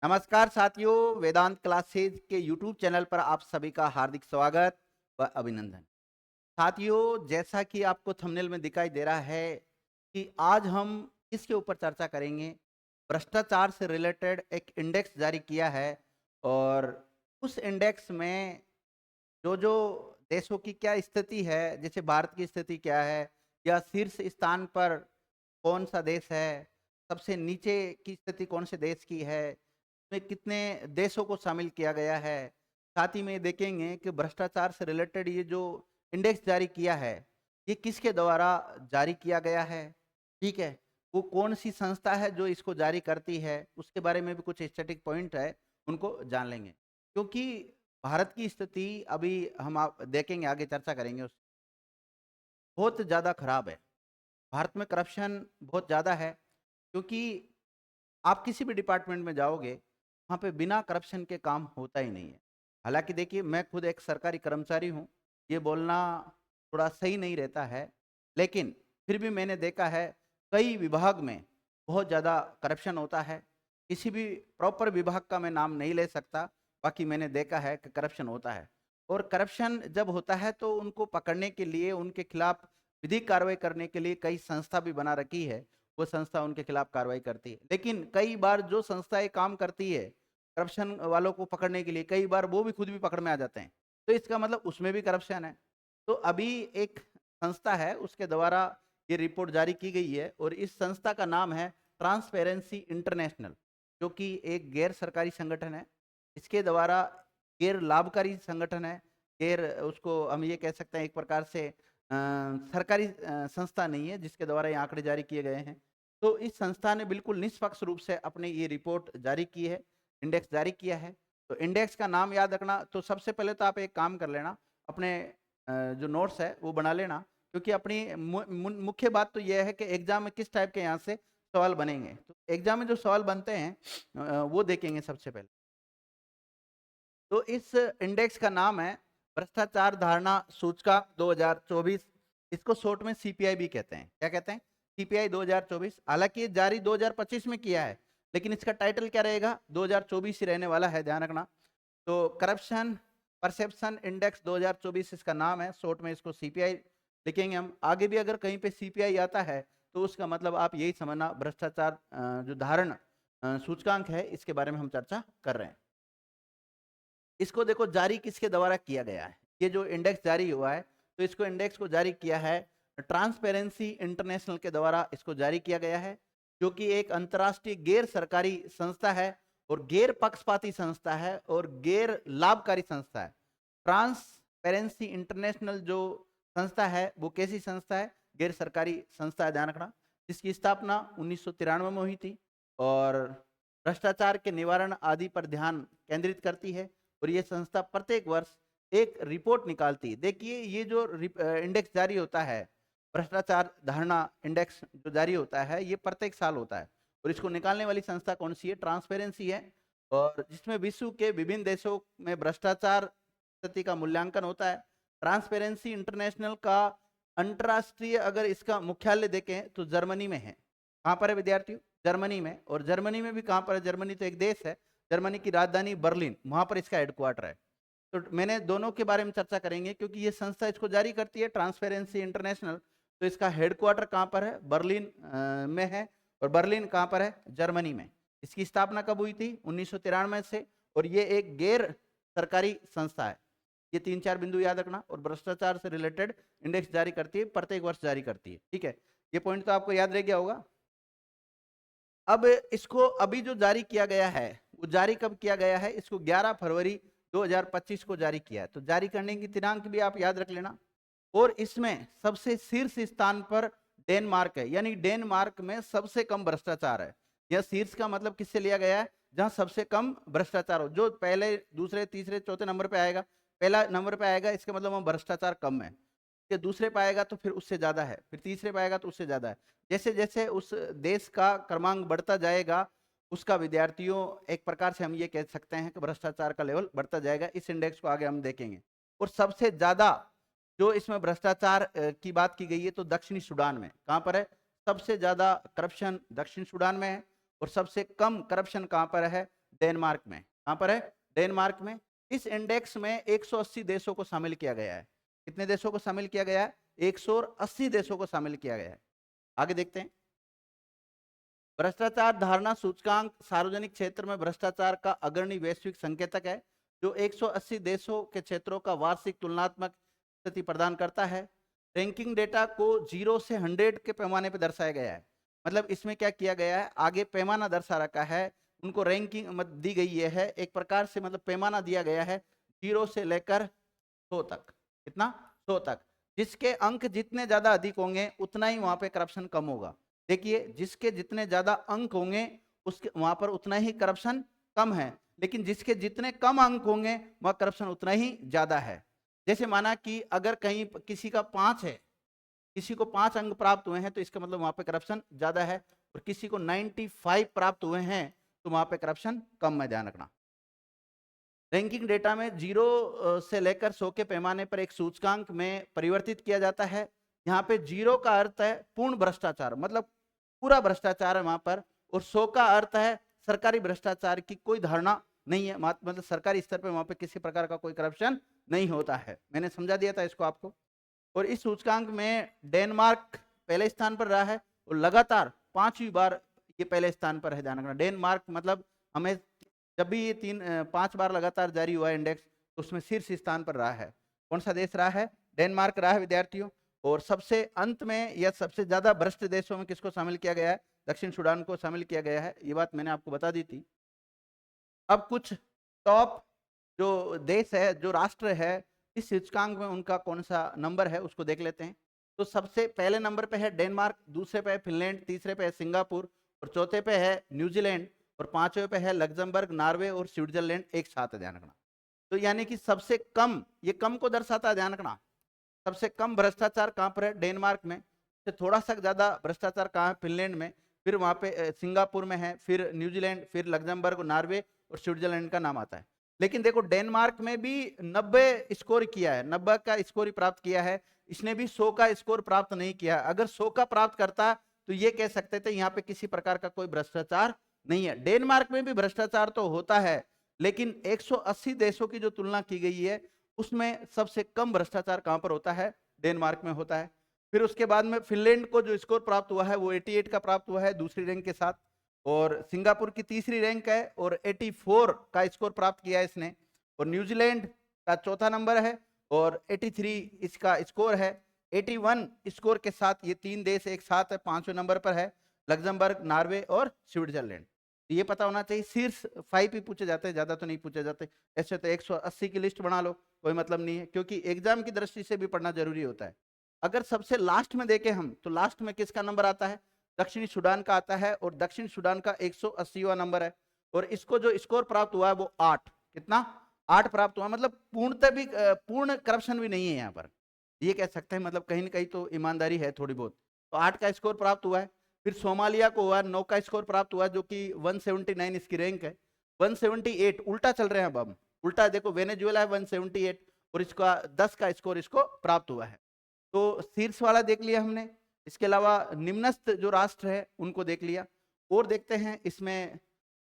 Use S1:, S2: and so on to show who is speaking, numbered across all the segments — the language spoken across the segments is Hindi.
S1: नमस्कार साथियों, वेदांत क्लासेज के यूट्यूब चैनल पर आप सभी का हार्दिक स्वागत व अभिनंदन। साथियों, जैसा कि आपको थंबनेल में दिखाई दे रहा है कि आज हम इसके ऊपर चर्चा करेंगे। भ्रष्टाचार से रिलेटेड एक इंडेक्स जारी किया है और उस इंडेक्स में जो देशों की क्या स्थिति है, जैसे भारत की स्थिति क्या है या शीर्ष स्थान पर कौन सा देश है, सबसे नीचे की स्थिति कौन से देश की है, में कितने देशों को शामिल किया गया है। साथ ही में देखेंगे कि भ्रष्टाचार से रिलेटेड ये जो इंडेक्स जारी किया है, ये किसके द्वारा जारी किया गया है, ठीक है, वो कौन सी संस्था है जो इसको जारी करती है, उसके बारे में भी कुछ स्टैटिक पॉइंट है, उनको जान लेंगे। क्योंकि भारत की स्थिति अभी हम आप देखेंगे, आगे चर्चा करेंगे, उस बहुत ज़्यादा खराब है। भारत में करप्शन बहुत ज़्यादा है, क्योंकि आप किसी भी डिपार्टमेंट में जाओगे, वहाँ पे बिना करप्शन के काम होता ही नहीं है। हालाँकि देखिए, मैं खुद एक सरकारी कर्मचारी हूँ, ये बोलना थोड़ा सही नहीं रहता है, लेकिन फिर भी मैंने देखा है कई विभाग में बहुत ज़्यादा करप्शन होता है। किसी भी प्रॉपर विभाग का मैं नाम नहीं ले सकता, बाकी मैंने देखा है कि करप्शन होता है। और करप्शन जब होता है तो उनको पकड़ने के लिए, उनके खिलाफ विधिक कार्रवाई करने के लिए कई संस्था भी बना रखी है, वो संस्था उनके खिलाफ कार्रवाई करती है। लेकिन कई बार जो संस्थाएँ काम करती है, करप्शन वालों को पकड़ने के लिए, कई बार वो भी खुद भी पकड़ में आ जाते हैं। तो इसका मतलब उसमें भी करप्शन है। तो अभी एक संस्था है, उसके द्वारा ये रिपोर्ट जारी की गई है और इस संस्था का नाम है ट्रांसपेरेंसी इंटरनेशनल, जो कि एक गैर सरकारी संगठन है। इसके द्वारा गैर लाभकारी संगठन है, गैर उसको हम ये कह सकते हैं एक प्रकार से सरकारी संस्था नहीं है जिसके द्वारा ये आंकड़े जारी किए गए हैं। तो इस संस्था ने बिल्कुल निष्पक्ष रूप से अपनी ये रिपोर्ट जारी की है, इंडेक्स जारी किया है। तो इंडेक्स का नाम याद रखना, तो सबसे पहले तो आप एक काम कर लेना, अपने जो नोट्स है वो बना लेना, क्योंकि अपनी मुख्य बात तो यह है कि एग्जाम में किस टाइप के यहाँ से सवाल बनेंगे। तो एग्जाम में जो सवाल बनते हैं वो देखेंगे सबसे पहले। तो इस इंडेक्स का नाम है भ्रष्टाचार धारणा सूचकांक 2024। इसको शॉर्ट में सीपीआई भी कहते हैं। क्या कहते हैं? सीपीआई 2024। हालांकि ये जारी 2025 में किया है, लेकिन इसका टाइटल क्या रहेगा? 2024 ही रहने वाला है, ध्यान रखना। तो करप्शन परसेप्शन इंडेक्स 2024 इसका नाम है, शॉर्ट में इसको सीपीआई लिखेंगे हम। आगे भी अगर कहीं पे सीपीआई आता है तो उसका मतलब आप यही समझना, भ्रष्टाचार जो धारण सूचकांक है, इसके बारे में हम चर्चा कर रहे हैं। इसको देखो जारी किसके द्वारा किया गया है। ये जो इंडेक्स जारी हुआ है, तो इसको इंडेक्स को जारी किया है ट्रांसपेरेंसी इंटरनेशनल के द्वारा इसको जारी किया गया है, जो कि एक अंतर्राष्ट्रीय गैर सरकारी संस्था है और गैर पक्षपाती संस्था है और गैर लाभकारी संस्था है। ट्रांसपेरेंसी इंटरनेशनल जो संस्था है वो कैसी संस्था है? गैर सरकारी संस्था है, ध्यान रखना, जिसकी स्थापना 1993 में हुई थी और भ्रष्टाचार के निवारण आदि पर ध्यान केंद्रित करती है। और ये संस्था प्रत्येक वर्ष एक रिपोर्ट निकालती है। देखिए, ये जो इंडेक्स जारी होता है, भ्रष्टाचार धारणा इंडेक्स जो जारी होता है, ये प्रत्येक साल होता है और इसको निकालने वाली संस्था कौन सी है? ट्रांसपेरेंसी है। और जिसमें विश्व के विभिन्न देशों में भ्रष्टाचार स्थिति का मूल्यांकन होता है। ट्रांसपेरेंसी इंटरनेशनल का अंतर्राष्ट्रीय अगर इसका मुख्यालय देखें तो जर्मनी में है। कहाँ पर है विद्यार्थियों? जर्मनी में। और जर्मनी में भी कहाँ पर है? जर्मनी तो एक देश है, जर्मनी की राजधानी बर्लिन, वहां पर इसका हेडक्वार्टर है। तो मैंने दोनों के बारे में चर्चा करेंगे, क्योंकि ये संस्था इसको जारी करती है, ट्रांसपेरेंसी इंटरनेशनल। तो इसका हेडक्वार्टर कहाँ पर है? बर्लिन में है। और बर्लिन कहाँ पर है? जर्मनी में। इसकी स्थापना कब हुई थी? 1993 से। और ये एक गैर सरकारी संस्था है। ये 3-4 बिंदु याद रखना। और भ्रष्टाचार से रिलेटेड इंडेक्स जारी करती है, प्रत्येक वर्ष जारी करती है, ठीक है। ये पॉइंट तो आपको याद रह गया होगा। अब इसको अभी जो जारी किया गया है, वो जारी कब किया गया है? इसको 11 फरवरी 2025 को जारी किया है। तो जारी करने की दिनांक भी आप याद रख लेना। और इसमें सबसे शीर्ष स्थान पर डेनमार्क है, यानी डेनमार्क में सबसे कम भ्रष्टाचार है। यह शीर्ष का मतलब किससे लिया गया है? जहां सबसे कम भ्रष्टाचार हो। जो पहले दूसरे तीसरे चौथे नंबर पे आएगा, पहला नंबर पे आएगा, इसका मतलब वहां भ्रष्टाचार कम है। कि दूसरे पाएगा तो फिर उससे ज्यादा है, फिर तीसरे पाएगा तो उससे ज्यादा है। जैसे जैसे उस देश का क्रमांक बढ़ता जाएगा, उसका विद्यार्थियों एक प्रकार से हम ये कह सकते हैं कि भ्रष्टाचार का लेवल बढ़ता जाएगा। इस इंडेक्स को आगे हम देखेंगे। और सबसे ज्यादा जो इसमें भ्रष्टाचार की बात की गई है, तो दक्षिणी सूडान में। कहां पर है? सबसे ज्यादा करप्शन दक्षिण सूडान में है। और सबसे कम करप्शन कहां पर है? डेनमार्क में। कहां पर है? डेनमार्क में। इस इंडेक्स में 180 देशों को शामिल किया गया है। कितने देशों को शामिल किया गया है? 180 देशों को शामिल किया गया है। आगे देखते हैं। भ्रष्टाचार धारणा सूचकांक सार्वजनिक क्षेत्र में भ्रष्टाचार का अग्रणी वैश्विक संकेतक है, जो 180 देशों के क्षेत्रों का वार्षिक तुलनात्मक स्थिति प्रदान करता है। रैंकिंग डेटा को 0 से 100 के पैमाने पर दर्शाया गया है। मतलब इसमें क्या किया गया है, आगे पैमाना दर्शा रखा है, उनको रैंकिंग दी गई है एक प्रकार से, मतलब पैमाना दिया गया है 0 से लेकर 100 तक। कितना? 100 तक। जिसके अंक जितने ज्यादा अधिक होंगे उतना ही वहां पे करप्शन कम होगा। देखिए, जिसके जितने ज्यादा अंक होंगे उसके वहां पर उतना ही करप्शन कम है, लेकिन जिसके जितने कम अंक होंगे वह करप्शन उतना ही ज्यादा है। जैसे माना कि अगर कहीं किसी का 5 है, किसी को 5 अंक प्राप्त हुए हैं तो इसका मतलब वहां पे करप्शन ज्यादा है, और किसी को 95 प्राप्त हुए हैं तो वहां पे करप्शन कम है। ध्यान रखना। रैंकिंग डेटा में 0 से लेकर 100 के पैमाने पर एक सूचकांक में परिवर्तित किया जाता है। यहाँ पे 0 का अर्थ है पूर्ण भ्रष्टाचार, मतलब पूरा भ्रष्टाचार है वहां पर, और 100 का अर्थ है सरकारी भ्रष्टाचार की कोई धारणा नहीं है, मतलब सरकारी स्तर पर वहां पे किसी प्रकार का कोई करप्शन नहीं होता है। मैंने समझा दिया था इसको आपको। और इस सूचकांक में डेनमार्क पहले स्थान पर रहा है, और लगातार 5वीं बार ये पहले स्थान पर है। ध्यान रखना, डेनमार्क मतलब हमें जब भी ये 5 बार लगातार जारी हुआ इंडेक्स, तो उसमें शीर्ष स्थान पर रहा है। कौन सा देश रहा है? डेनमार्क रहा है विद्यार्थियों। और सबसे अंत में या सबसे ज्यादा भ्रष्ट देशों में किसको शामिल किया गया है? दक्षिण सूडान को शामिल किया गया है। ये बात मैंने आपको बता दी थी। अब कुछ टॉप जो देश है, जो राष्ट्र है, इस सूचकांक में उनका कौन सा नंबर है उसको देख लेते हैं। तो सबसे पहले नंबर पे है डेनमार्क, दूसरे पे है फिनलैंड, तीसरे पे है सिंगापुर, और चौथे पे है न्यूजीलैंड, और पांचवे पे है लग्जमबर्ग, नॉर्वे और स्विट्जरलैंड एक साथ है। ध्यान रखना। तो यानी कि सबसे कम, ये कम को दर्शाता है। ध्यान रखना, सबसे कम भ्रष्टाचार कहां पर है? डेनमार्क में। से थोड़ा सा ज्यादा भ्रष्टाचार कहां है? फिनलैंड में। फिर वहां पे सिंगापुर में है, फिर न्यूजीलैंड, फिर लग्जमबर्ग, नॉर्वे और स्विट्जरलैंड का नाम आता है। लेकिन देखो, डेनमार्क में भी 90 स्कोर किया है, 90 का स्कोर ही प्राप्त किया है। इसने भी 100 का स्कोर प्राप्त नहीं किया। अगर 100 का प्राप्त करता तो ये कह सकते थे यहाँ पे किसी प्रकार का कोई भ्रष्टाचार नहीं है। डेनमार्क में भी भ्रष्टाचार तो होता है, लेकिन 180 देशों की जो तुलना की गई है उसमें सबसे कम भ्रष्टाचार कहां पर होता है? डेनमार्क में होता है। फिर उसके बाद में फिनलैंड को जो स्कोर प्राप्त हुआ है वो 88 का प्राप्त हुआ है, दूसरी रैंक के साथ। और सिंगापुर की तीसरी रैंक है और 84 का स्कोर प्राप्त किया है इसने। और न्यूजीलैंड का चौथा नंबर है और 83 इसका स्कोर है। 81 स्कोर के साथ ये 3 देश एक साथ है, 5वें नंबर पर है लग्जमबर्ग, नॉर्वे और स्विट्जरलैंड। ये पता होना चाहिए। शीर्ष 5 ही पूछे जाते हैं, ज्यादा तो नहीं पूछे जाते। ऐसे तो 180 की लिस्ट बना लो, कोई मतलब नहीं है, क्योंकि एग्जाम की दृष्टि से भी पढ़ना जरूरी होता है। अगर सबसे लास्ट में देखें हम, तो लास्ट में किसका नंबर आता है? दक्षिणी सूडान का आता है, और दक्षिण सूडान का 180वां नंबर है। और इसको जो स्कोर प्राप्त हुआ है वो 8, कितना? 8 प्राप्त हुआ। मतलब पूर्णतः भी पूर्ण करप्शन भी नहीं है यहाँ पर, ये कह सकते हैं। मतलब कहीं ना कहीं तो ईमानदारी है थोड़ी बहुत। तो 8 का स्कोर प्राप्त हुआ है। फिर सोमालिया को हुआ 9 का स्कोर प्राप्त हुआ, जो कि 179 इसकी रैंक है। 178 उल्टा चल रहे हैं अब हम, उल्टा देखो, वेनेजुएला है 178 और इसका 10 का स्कोर इसको प्राप्त हुआ है। तो शीर्ष वाला देख लिया हमने। इसके अलावा निम्नस्थ जो राष्ट्र है उनको देख लिया। और देखते हैं इसमें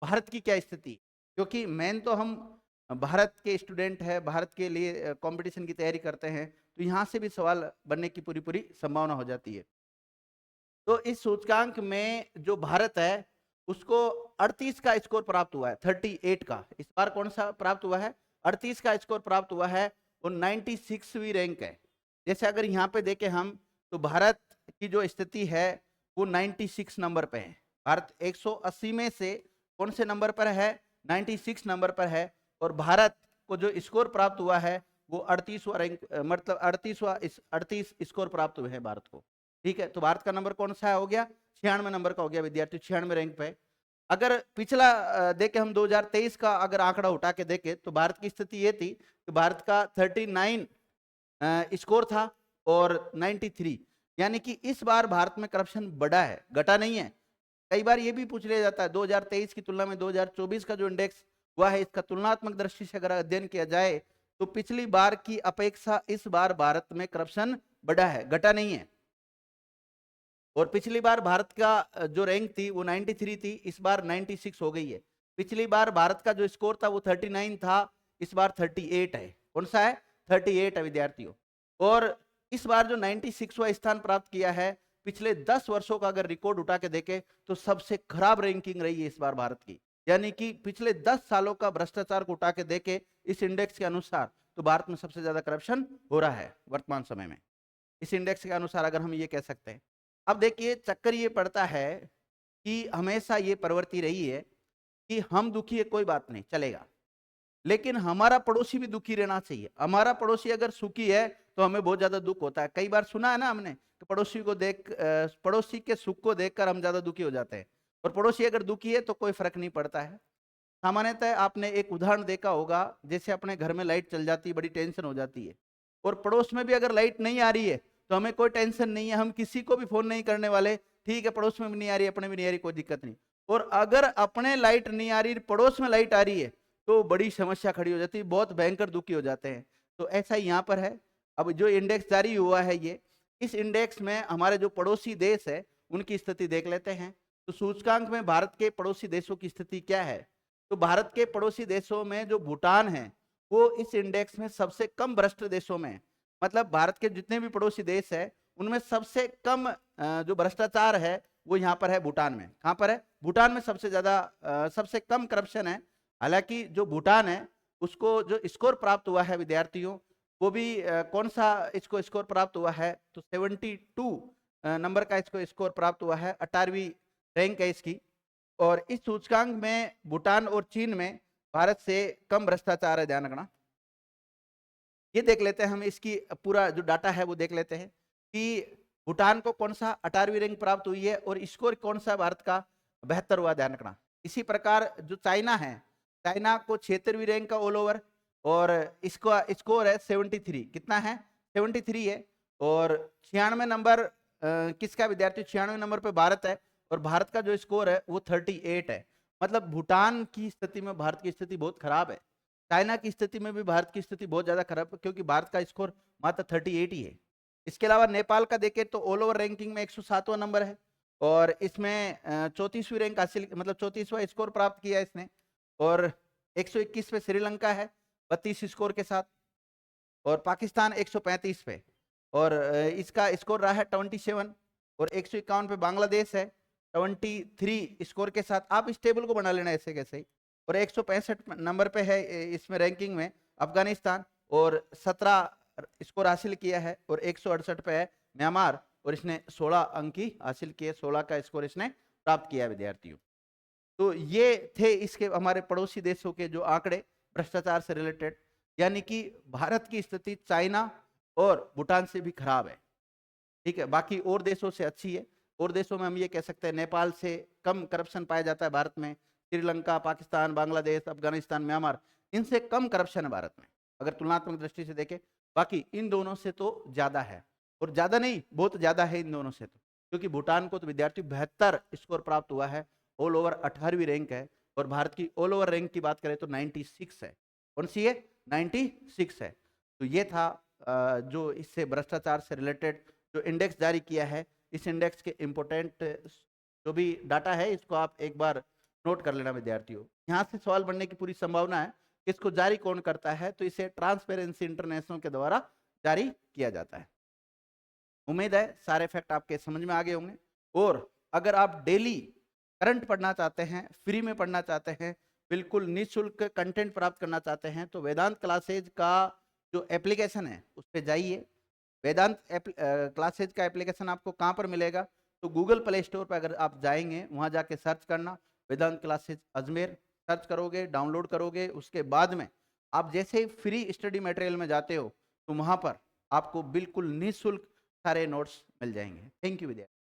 S1: भारत की क्या स्थिति, क्योंकि मेन तो हम भारत के स्टूडेंट है, भारत के लिए कंपटीशन की तैयारी करते हैं, तो यहाँ से भी सवाल बनने की पूरी पूरी संभावना हो जाती है। तो इस सूचकांक में जो भारत है उसको 38 का स्कोर प्राप्त हुआ है, 38 का। इस बार कौन सा प्राप्त हुआ है? 38 का स्कोर प्राप्त हुआ है, और 96वीं रैंक है। जैसे अगर यहाँ पे देखें हम, तो भारत की जो स्थिति है वो 96 नंबर पे है। भारत 180 में से कौन से नंबर पर है? 96 नंबर पर है। और भारत को जो स्कोर प्राप्त हुआ है वो 38वां रैंक, मतलब 38 स्कोर प्राप्त हुए हैं भारत को। ठीक है, तो भारत का नंबर कौन सा हो गया? 96 नंबर का हो गया विद्यार्थी, 96 रैंक पे। अगर पिछला देखें हम 2023 का अगर आंकड़ा उठा के देखें, तो भारत की स्थिति ये थी कि भारत का 39 स्कोर था और 93, यानी कि इस बार भारत में करप्शन बढ़ा है, घटा नहीं है। कई बार ये भी पूछ लिया जाता है 2023 की तुलना में 2024 का जो इंडेक्स हुआ है, इसका तुलनात्मक दृष्टि से अगर अध्ययन किया जाए तो पिछली बार की अपेक्षा इस बार भारत में करप्शन बढ़ा है, घटा नहीं है। और पिछली बार भारत का जो रैंक थी वो 93 थी, इस बार 96 हो गई है। पिछली बार भारत का जो स्कोर था वो 39 था, इस बार 38 है। कौन सा है? 38 है विद्यार्थियों। और इस बार जो 96वां स्थान प्राप्त किया है, पिछले 10 वर्षों का अगर रिकॉर्ड उठा के देखे तो सबसे खराब रैंकिंग रही है इस बार भारत की। यानी कि पिछले 10 सालों का भ्रष्टाचार को उठा के देखे इस इंडेक्स के अनुसार तो भारत में सबसे ज्यादा करप्शन हो रहा है वर्तमान समय में, इस इंडेक्स के अनुसार अगर हम ये कह सकते हैं। अब देखिए चक्कर ये पड़ता है कि हमेशा ये प्रवृत्ति रही है कि हम दुखी है कोई बात नहीं चलेगा, लेकिन हमारा पड़ोसी भी दुखी रहना चाहिए। हमारा पड़ोसी अगर सुखी है तो हमें बहुत ज्यादा दुख होता है। कई बार सुना है ना हमने कि पड़ोसी के सुख को देखकर हम ज्यादा दुखी हो जाते हैं, और पड़ोसी अगर दुखी है तो कोई फर्क नहीं पड़ता है। सामान्यतः आपने एक उदाहरण देखा होगा, जैसे अपने घर में लाइट चल जाती है, बड़ी टेंशन हो जाती है, और पड़ोस में भी अगर लाइट नहीं आ रही है तो हमें कोई टेंशन नहीं है, हम किसी को भी फोन नहीं करने वाले, ठीक है पड़ोस में भी नहीं आ रही, अपने भी नहीं आ रही, कोई दिक्कत नहीं। और अगर अपने लाइट नहीं आ रही, पड़ोस में लाइट आ रही है, तो बड़ी समस्या खड़ी हो जाती है, बहुत भयंकर दुखी हो जाते हैं। तो ऐसा ही यहाँ पर है। अब जो इंडेक्स जारी हुआ है ये, इस इंडेक्स में हमारे जो पड़ोसी देश है उनकी स्थिति देख लेते हैं। तो सूचकांक में भारत के पड़ोसी देशों की स्थिति क्या है? तो भारत के पड़ोसी देशों में जो भूटान है वो इस इंडेक्स में सबसे कम भ्रष्ट देशों में, मतलब भारत के जितने भी पड़ोसी देश है उनमें सबसे कम जो भ्रष्टाचार है वो यहाँ पर है भूटान में। कहाँ पर है? भूटान में सबसे ज्यादा सबसे कम करप्शन है। हालांकि जो भूटान है उसको जो स्कोर प्राप्त हुआ है विद्यार्थियों, वो भी कौन सा इसको स्कोर प्राप्त हुआ है? तो 72 नंबर का इसको स्कोर प्राप्त हुआ है, 18वीं रैंक है इसकी। और इस सूचकांक में भूटान और चीन में भारत से कम भ्रष्टाचार है, ध्यान रखना। ये देख लेते हैं हम, इसकी पूरा जो डाटा है वो देख लेते हैं कि भूटान को कौन सा 18वीं रैंक प्राप्त हुई है और स्कोर कौन सा भारत का 72 हुआ, ध्यान रखना। इसी प्रकार जो चाइना है, चाइना को 76वीं रैंक का ऑल ओवर, और इसका स्कोर है 73। कितना है? 73 है। और 96 नंबर किसका विद्यार्थी? 96 नंबर पे भारत है, और भारत का जो स्कोर है वो 38 है। मतलब भूटान की स्थिति में भारत की स्थिति बहुत खराब है। चाइना की स्थिति में भी भारत की स्थिति बहुत ज्यादा खराब है, क्योंकि भारत का स्कोर मात्र 38 ही है। इसके अलावा नेपाल का देखें तो ऑल ओवर रैंकिंग में 107वां नंबर है, और इसमें 34वीं रैंक हासिल, मतलब 34वां स्कोर प्राप्त किया इसने। और 121 पे श्रीलंका है 32 स्कोर के साथ, और पाकिस्तान 135 पे, और इसका स्कोर रहा है 27। और 151 पे बांग्लादेश है 23 स्कोर के साथ। आप इस टेबल को बना लेना ऐसे कैसे ही। और 165 नंबर पे है इसमें रैंकिंग में अफगानिस्तान, और 17 स्कोर हासिल किया है। और 168 पे है म्यांमार, और इसने 16 अंक ही हासिल किए, 16 का स्कोर इसने प्राप्त किया विद्यार्थियों। तो ये थे इसके हमारे पड़ोसी देशों के जो आंकड़े भ्रष्टाचार से रिलेटेड। यानी कि भारत की स्थिति चाइना और भूटान से भी खराब है, ठीक है, बाकी और देशों से अच्छी है। और देशों में हम ये कह सकते हैं नेपाल से कम करप्शन पाया जाता है भारत में, श्रीलंका, पाकिस्तान, बांग्लादेश, अफगानिस्तान, म्यांमार, इनसे कम करप्शन है भारत में अगर तुलनात्मक दृष्टि से देखें। बाकी इन दोनों से तो ज्यादा है, और ज्यादा नहीं बहुत ज्यादा है इन दोनों से तो, क्योंकि भूटान को तो विद्यार्थी 72 स्कोर प्राप्त हुआ है, ऑल ओवर 18वीं रैंक है। और भारत की ऑल ओवर रैंक की बात करें तो 96 है। कौन सी है? 96 है। तो ये था जो इससे भ्रष्टाचार से रिलेटेड जो इंडेक्स जारी किया है। इस इंडेक्स के इंपोर्टेंट जो भी डाटा है इसको आप एक बार नोट कर लेना विद्यार्थियों। यहाँ से सवाल बनने की पूरी संभावना है। इसको जारी कौन करता है? तो इसे ट्रांसपेरेंसी इंटरनेशनल के द्वारा जारी किया जाता है। उम्मीद है सारे फैक्ट आपके समझ में आ गए होंगे। और अगर आप डेली करंट पढ़ना चाहते हैं, फ्री में पढ़ना चाहते हैं, बिल्कुल निःशुल्क कंटेंट प्राप्त करना चाहते हैं, तो वेदांत क्लासेज का जो एप्लीकेशन है उस पर जाइए। वेदांत क्लासेज का एप्लीकेशन आपको कहाँ पर मिलेगा? तो गूगल प्ले स्टोर पर अगर आप जाएंगे वहाँ जाके सर्च करना वेदांत क्लासेज अजमेर, सर्च करोगे, डाउनलोड करोगे, उसके बाद में आप जैसे ही फ्री स्टडी मटेरियल में जाते हो तो वहाँ पर आपको बिल्कुल निःशुल्क सारे नोट्स मिल जाएंगे। थैंक यू विद्यार्थी।